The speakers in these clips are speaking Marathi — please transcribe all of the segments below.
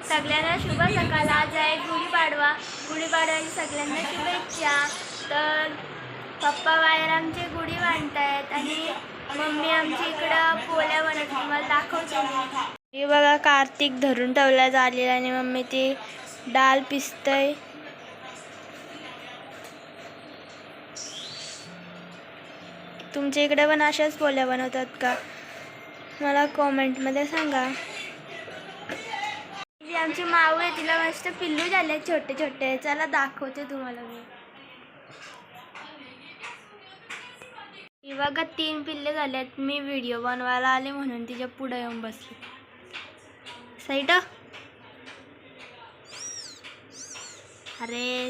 सगळ्यांना शुभ सकाळ. आज आहे गुढीपाडवा. गुढीपाडव्याची सगळ्यांना शुभेच्छा. तर पप्पा बाहेर आमचे गुढी बांधतायत आणि मम्मी आमची इकडं पोळ्या बनवत. तुम्हाला दाखवते मी. हे बघा कार्तिक धरून ठेवला झालेला आणि मम्मी ती डाळ पिसतय. तुमच्या इकडे पण अशाच पोळ्या बनवतात का? मला कॉमेंटमध्ये सांगा. आमची माऊ आहे, तिला मस्त पिल्लू झाले छोटे छोटे. चला दाखवते तुम्हाला मी. ही बघा 3 पिल्ले झालेत. मी व्हिडिओ बनवायला आले म्हणून तिच्या पुढे येऊन बसले. साईड अरे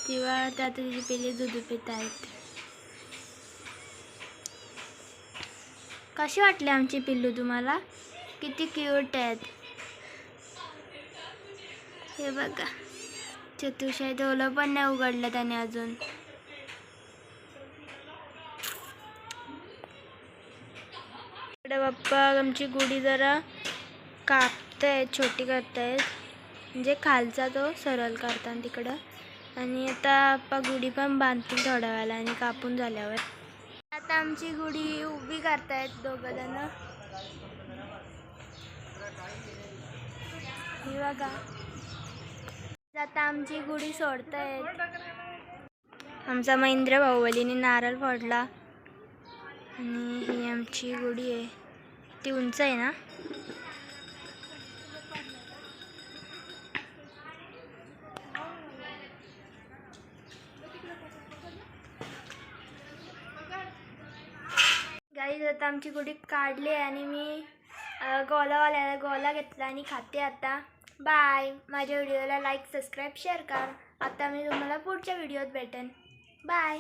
तेव्हा आता तिची पिल्ले दूध पित आहेत. कशी वाटली आमची पिल्लू तुम्हाला? किती क्यूट आहेत. हे बघा चतुर्शाही डोलं पण नाही उघडलं त्याने अजून. इकडे बाप्पा आमची गुढी जरा कापतायत, छोटी करतायत, म्हणजे खालचा तो सरळ करतात तिकडं. आणि आता आप्पा गुढी पण बांधतील थोड्या वेळाला आणि कापून झाल्यावर. आता आमची गुढी उभी करतायत दोघं जण. ही बघा आता आमची गुढी सोडतायत. आमचा महेंद्र बाहुबलीने नारळ फोडला आणि ही आमची गुढी आहे. ती उंच आहे ना. गाईज आता आमची गुढी काढली आणि मी गोलावाल्याला गोला घेतला आणि खाते आता. बाय. माझ्या व्हिडिओला लाईक सबस्क्राईब शेअर करा. आता मी तुम्हाला पुढच्या व्हिडिओत भेटेन. बाय.